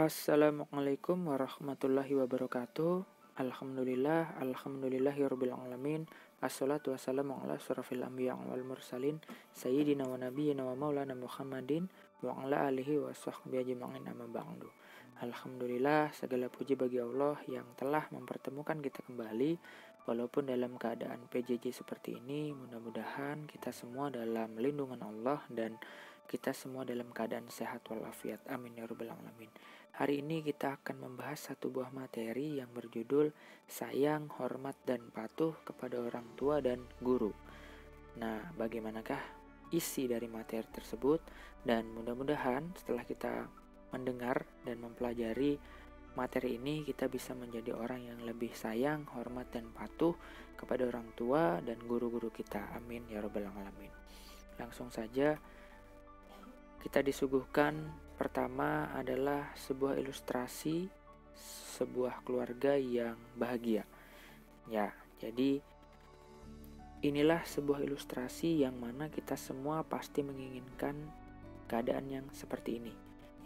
Assalamualaikum warahmatullahi wabarakatuh. Alhamdulillahirabbil alamin. Assalatu wassalamu ala asyrafil anbiya wal mursalin sayyidina wa nabiyyina wa maulana Muhammadin wa ala alihi wa sahbihi ajma'in amma ba'du. Alhamdulillah, segala puji bagi Allah yang telah mempertemukan kita kembali walaupun dalam keadaan PJJ seperti ini. Mudah-mudahan kita semua dalam lindungan Allah dan kita semua dalam keadaan sehat walafiat. Amin ya rabbal alamin. Hari ini kita akan membahas satu buah materi yang berjudul sayang, hormat, dan patuh kepada orang tua dan guru. Nah, bagaimanakah isi dari materi tersebut? Dan mudah-mudahan setelah kita mendengar dan mempelajari materi ini, kita bisa menjadi orang yang lebih sayang, hormat, dan patuh kepada orang tua dan guru-guru kita. Amin ya rabbal alamin. Langsung saja kita disuguhkan pertama adalah sebuah ilustrasi sebuah keluarga yang bahagia. Ya, jadi inilah sebuah ilustrasi yang mana kita semua pasti menginginkan keadaan yang seperti ini.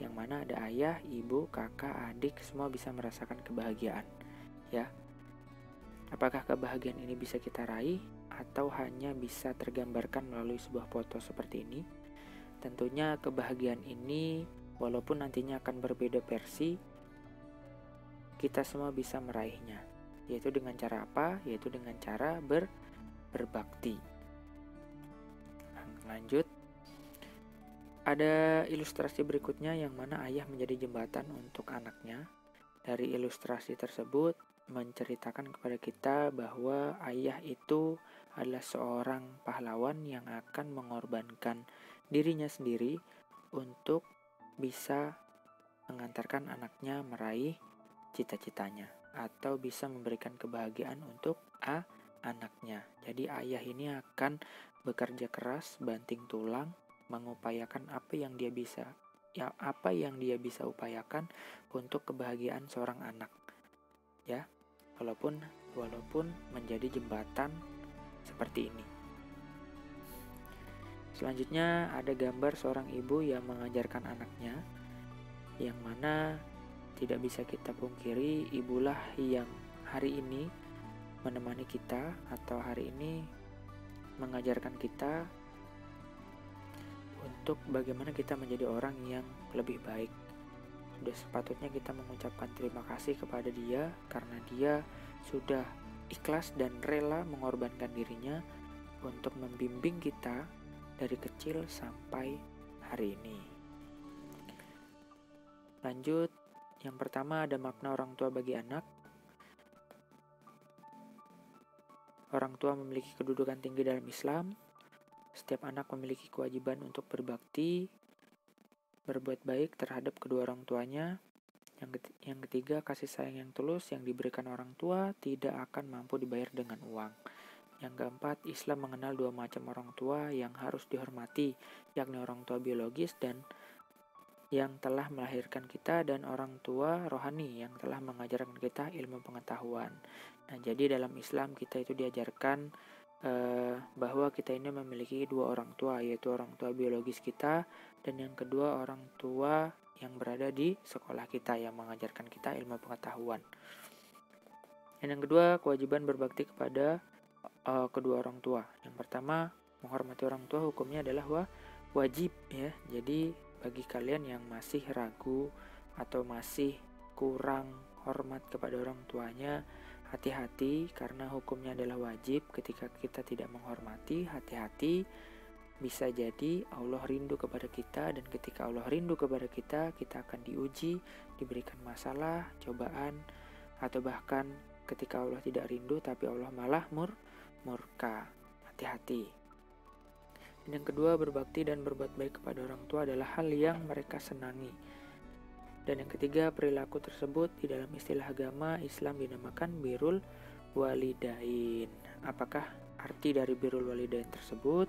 Yang mana ada ayah, ibu, kakak, adik semua bisa merasakan kebahagiaan. Ya. Apakah kebahagiaan ini bisa kita raih atau hanya bisa tergambarkan melalui sebuah foto seperti ini? Tentunya kebahagiaan ini walaupun nantinya akan berbeda versi, kita semua bisa meraihnya. Yaitu dengan cara apa? Yaitu dengan cara berbakti. Lanjut. Ada ilustrasi berikutnya yang mana ayah menjadi jembatan untuk anaknya. Dari ilustrasi tersebut menceritakan kepada kita bahwa ayah itu adalah seorang pahlawan yang akan mengorbankan dirinya sendiri untuk bisa mengantarkan anaknya meraih cita-citanya atau bisa memberikan kebahagiaan untuk anaknya. Jadi ayah ini akan bekerja keras, banting tulang, mengupayakan apa yang dia bisa upayakan untuk kebahagiaan seorang anak. Ya, walaupun menjadi jembatan seperti ini. Selanjutnya ada gambar seorang ibu yang mengajarkan anaknya, yang mana tidak bisa kita pungkiri ibulah yang hari ini menemani kita atau hari ini mengajarkan kita untuk bagaimana kita menjadi orang yang lebih baik. Sudah sepatutnya kita mengucapkan terima kasih kepada dia karena dia sudah ikhlas dan rela mengorbankan dirinya untuk membimbing kita dari kecil sampai hari ini. Lanjut, yang pertama ada makna orang tua bagi anak. Orang tua memiliki kedudukan tinggi dalam Islam. Setiap anak memiliki kewajiban untuk berbakti, berbuat baik terhadap kedua orang tuanya. Yang ketiga, kasih sayang yang tulus yang diberikan orang tua tidak akan mampu dibayar dengan uang. Yang keempat, Islam mengenal dua macam orang tua yang harus dihormati, yakni orang tua biologis dan yang telah melahirkan kita dan orang tua rohani yang telah mengajarkan kita ilmu pengetahuan. Nah, jadi dalam Islam kita itu diajarkan bahwa kita ini memiliki dua orang tua, yaitu orang tua biologis kita dan yang kedua orang tua yang berada di sekolah kita yang mengajarkan kita ilmu pengetahuan. Dan yang kedua, kewajiban berbakti kepada kedua orang tua. Yang pertama, menghormati orang tua hukumnya adalah wajib ya. Jadi bagi kalian yang masih ragu atau masih kurang hormat kepada orang tuanya, hati-hati karena hukumnya adalah wajib. Ketika kita tidak menghormati, hati-hati, bisa jadi Allah rindu kepada kita, dan ketika Allah rindu kepada kita, kita akan diuji, diberikan masalah, cobaan, atau bahkan ketika Allah tidak rindu tapi Allah malah murka. Hati-hati. Dan yang kedua, berbakti dan berbuat baik kepada orang tua adalah hal yang mereka senangi. Dan yang ketiga, perilaku tersebut di dalam istilah agama Islam dinamakan birrul walidain. Apakah arti dari birrul walidain tersebut?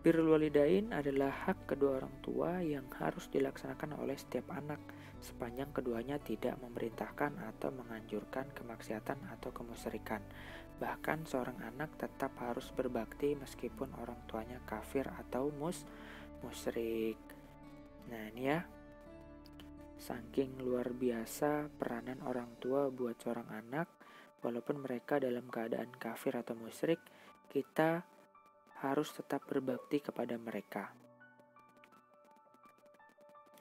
Birrul walidain adalah hak kedua orang tua yang harus dilaksanakan oleh setiap anak sepanjang keduanya tidak memerintahkan atau menganjurkan kemaksiatan atau kemusyrikan. Bahkan seorang anak tetap harus berbakti meskipun orang tuanya kafir atau musyrik. Nah, ini ya. saking luar biasa peranan orang tua buat seorang anak, walaupun mereka dalam keadaan kafir atau musyrik, kita harus tetap berbakti kepada mereka.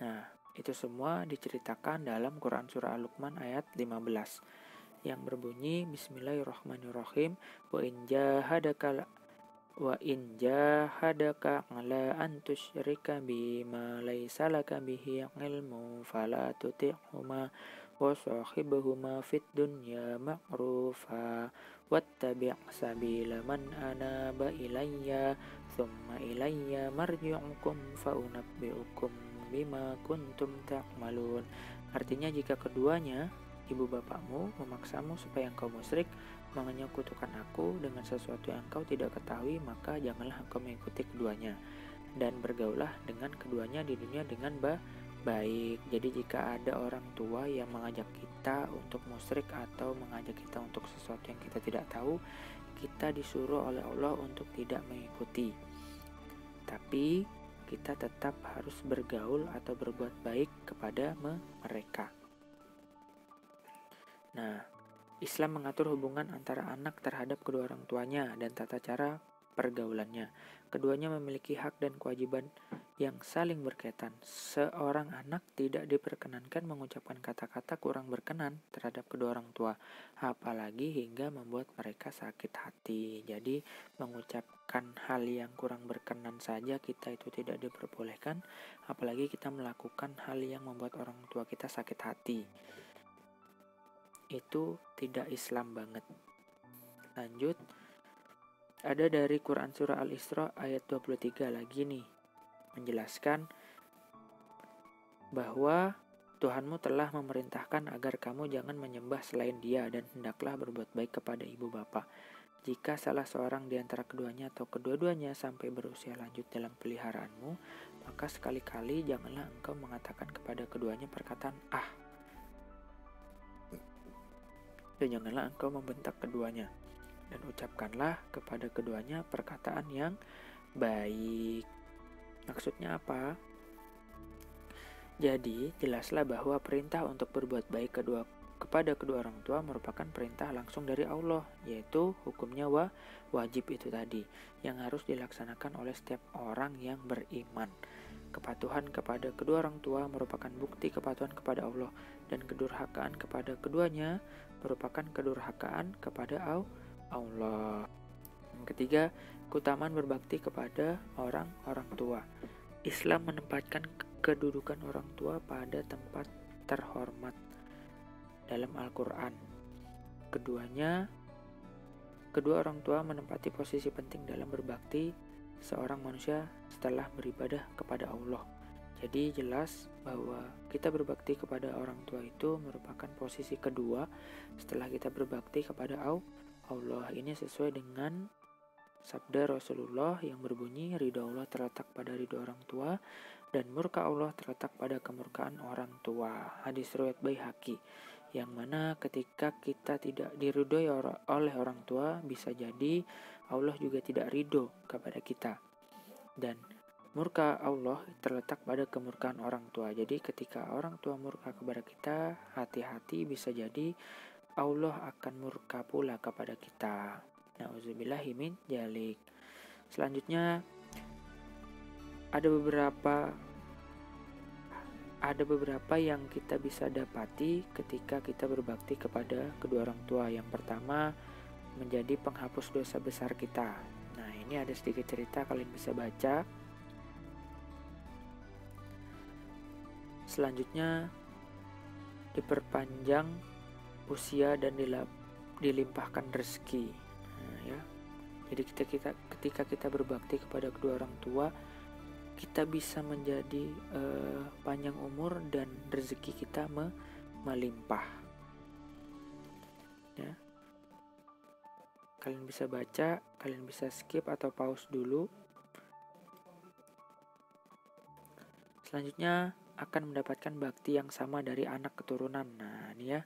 Nah, itu semua diceritakan dalam Quran Surah Al-Luqman ayat 15 yang berbunyi Bismillahirrahmanirrahim wa in jahadaka ala an tusyrika bima laysa laka bihi ilmu fala tuti'huma wa sahibuhuma fid dunya ma'rufa wattabi' sabila man anaba ilayya thumma ilayya marji'ukum fa unabbi'ukum bima kuntum ta'malun. Artinya, jika keduanya, ibu bapakmu, memaksamu supaya engkau musyrik, menyekutukan aku dengan sesuatu yang engkau tidak ketahui, maka janganlah engkau mengikuti keduanya, dan bergaulah dengan keduanya di dunia dengan baik. Jadi jika ada orang tua yang mengajak kita untuk musyrik atau mengajak kita untuk sesuatu yang kita tidak tahu, kita disuruh oleh Allah untuk tidak mengikuti. Tapi kita tetap harus bergaul atau berbuat baik kepada mereka. Nah, Islam mengatur hubungan antara anak terhadap kedua orang tuanya dan tata cara pergaulannya. Keduanya memiliki hak dan kewajiban yang saling berkaitan. Seorang anak tidak diperkenankan mengucapkan kata-kata kurang berkenan terhadap kedua orang tua, apalagi hingga membuat mereka sakit hati. Jadi, mengucapkan hal yang kurang berkenan saja kita itu tidak diperbolehkan, apalagi kita melakukan hal yang membuat orang tua kita sakit hati. Itu tidak Islam banget. Lanjut, ada dari Quran Surah Al-Isra ayat 23 lagi nih, menjelaskan bahwa Tuhanmu telah memerintahkan agar kamu jangan menyembah selain Dia dan hendaklah berbuat baik kepada ibu bapa. Jika salah seorang di antara keduanya atau kedua-duanya sampai berusia lanjut dalam peliharaanmu, maka sekali-kali janganlah engkau mengatakan kepada keduanya perkataan "ah", dan janganlah engkau membentak keduanya, dan ucapkanlah kepada keduanya perkataan yang baik. Maksudnya apa? Jadi, jelaslah bahwa perintah untuk berbuat baik kepada kedua orang tua merupakan perintah langsung dari Allah, yaitu hukumnya wajib itu tadi, yang harus dilaksanakan oleh setiap orang yang beriman. Kepatuhan kepada kedua orang tua merupakan bukti kepatuhan kepada Allah, dan kedurhakaan kepada keduanya merupakan kedurhakaan kepada Allah. Yang ketiga, keutamaan berbakti kepada orang tua. Islam menempatkan kedudukan orang tua pada tempat terhormat dalam Al-Quran. Kedua orang tua menempati posisi penting dalam berbakti seorang manusia setelah beribadah kepada Allah. Jadi jelas bahwa kita berbakti kepada orang tua itu merupakan posisi kedua setelah kita berbakti kepada Allah. Ini sesuai dengan sabda Rasulullah yang berbunyi, ridha Allah terletak pada ridha orang tua dan murka Allah terletak pada kemurkaan orang tua. Hadis riwayat Baihaqi, yang mana ketika kita tidak diridhoi oleh orang tua, bisa jadi Allah juga tidak ridho kepada kita. Dan murka Allah terletak pada kemurkaan orang tua. Jadi ketika orang tua murka kepada kita, hati-hati, bisa jadi Allah akan murka pula kepada kita. Nauzubillahi min dzalik. Selanjutnya ada beberapa yang kita bisa dapati ketika kita berbakti kepada kedua orang tua. Yang pertama, menjadi penghapus dosa besar kita. Nah, ini ada sedikit cerita, kalian bisa baca. Selanjutnya, diperpanjang usia dan dilimpahkan rezeki. Nah, ya. Jadi ketika kita berbakti kepada kedua orang tua, kita bisa menjadi panjang umur dan rezeki kita melimpah. Ya. Kalian bisa baca, kalian bisa skip atau pause dulu. Selanjutnya akan mendapatkan bakti yang sama dari anak keturunan. Nah, ini ya.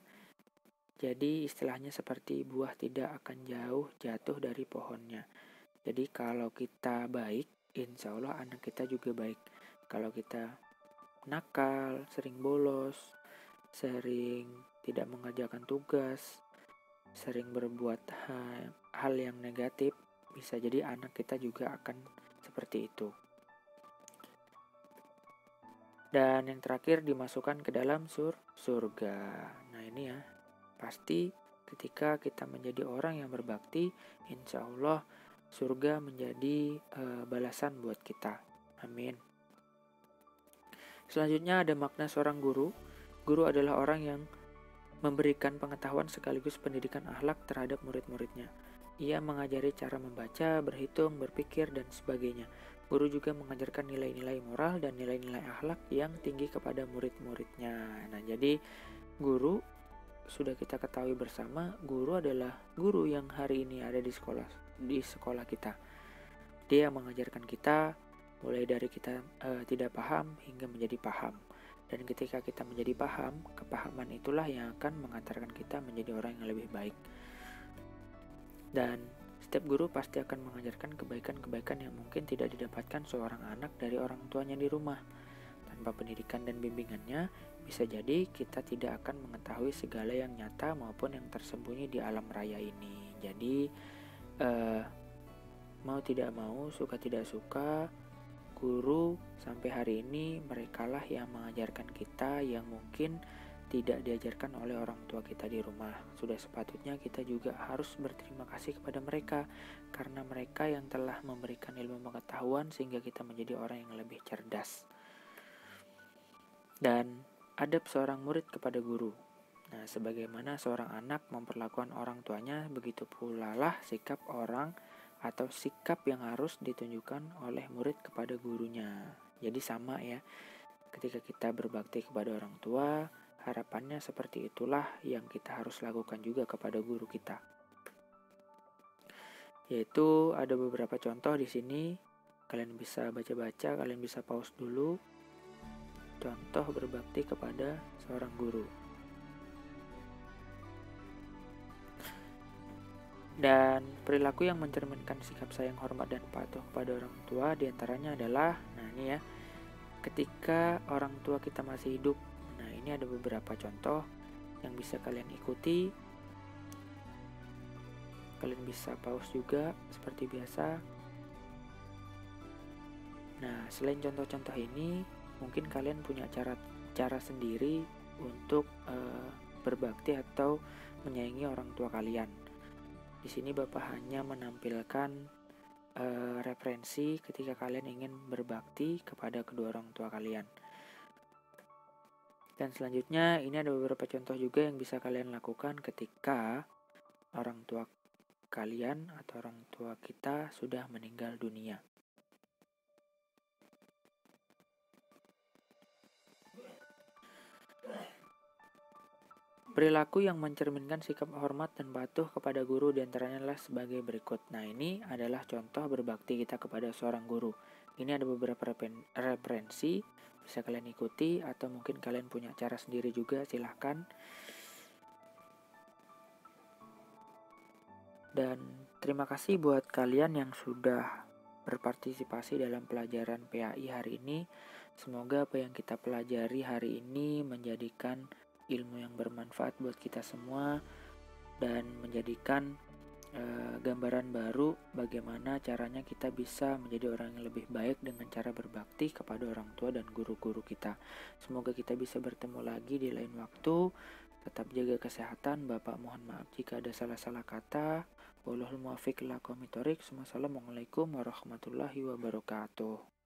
Jadi istilahnya seperti buah tidak akan jauh jatuh dari pohonnya. Jadi kalau kita baik, insya Allah anak kita juga baik. Kalau kita nakal, sering bolos, sering tidak mengerjakan tugas, sering berbuat hal yang negatif, bisa jadi anak kita juga akan seperti itu. Dan yang terakhir, dimasukkan ke dalam surga. Nah ini ya, pasti ketika kita menjadi orang yang berbakti, insya Allah surga menjadi balasan buat kita. Amin. Selanjutnya ada makna seorang guru. Guru adalah orang yang memberikan pengetahuan sekaligus pendidikan akhlak terhadap murid-muridnya. Ia mengajari cara membaca, berhitung, berpikir, dan sebagainya. Guru juga mengajarkan nilai-nilai moral dan nilai-nilai akhlak yang tinggi kepada murid-muridnya. Nah, jadi guru sudah kita ketahui bersama, guru adalah guru yang hari ini ada di sekolah kita. Dia yang mengajarkan kita mulai dari kita tidak paham hingga menjadi paham. Dan ketika kita menjadi paham, kepahaman itulah yang akan mengantarkan kita menjadi orang yang lebih baik. Dan setiap guru pasti akan mengajarkan kebaikan-kebaikan yang mungkin tidak didapatkan seorang anak dari orang tuanya di rumah. Tanpa pendidikan dan bimbingannya, bisa jadi kita tidak akan mengetahui segala yang nyata maupun yang tersembunyi di alam raya ini. Jadi, mau tidak mau, suka tidak suka, guru sampai hari ini merekalah yang mengajarkan kita yang mungkin tidak diajarkan oleh orang tua kita di rumah. Sudah sepatutnya kita juga harus berterima kasih kepada mereka, karena mereka yang telah memberikan ilmu pengetahuan sehingga kita menjadi orang yang lebih cerdas. Dan adab seorang murid kepada guru. Nah, sebagaimana seorang anak memperlakukan orang tuanya, begitu pula lah sikap orang atau sikap yang harus ditunjukkan oleh murid kepada gurunya. Jadi sama ya, ketika kita berbakti kepada orang tua, harapannya seperti itulah yang kita harus lakukan juga kepada guru kita. Yaitu ada beberapa contoh di sini, kalian bisa baca-baca, kalian bisa pause dulu. Contoh berbakti kepada seorang guru. Dan perilaku yang mencerminkan sikap sayang, hormat, dan patuh kepada orang tua diantaranya adalah, nah ini ya, ketika orang tua kita masih hidup. Nah ini ada beberapa contoh yang bisa kalian ikuti. Kalian bisa pause juga seperti biasa. Nah, selain contoh-contoh ini, mungkin kalian punya cara sendiri untuk berbakti atau menyayangi orang tua kalian. Di sini Bapak hanya menampilkan referensi ketika kalian ingin berbakti kepada kedua orang tua kalian. Dan selanjutnya ini ada beberapa contoh juga yang bisa kalian lakukan ketika orang tua kalian atau orang tua kita sudah meninggal dunia. Perilaku yang mencerminkan sikap hormat dan patuh kepada guru diantaranya adalah sebagai berikut. Nah ini adalah contoh berbakti kita kepada seorang guru. Ini ada beberapa referensi, bisa kalian ikuti atau mungkin kalian punya cara sendiri juga, silahkan. Dan terima kasih buat kalian yang sudah berpartisipasi dalam pelajaran PAI hari ini. Semoga apa yang kita pelajari hari ini menjadikan ilmu yang bermanfaat buat kita semua dan menjadikan gambaran baru bagaimana caranya kita bisa menjadi orang yang lebih baik dengan cara berbakti kepada orang tua dan guru-guru kita. Semoga kita bisa bertemu lagi di lain waktu. Tetap jaga kesehatan. Bapak mohon maaf jika ada salah-salah kata. Wallahul muwaffiq ila aqwamit thoriq. Wassalamualaikum warahmatullahi wabarakatuh.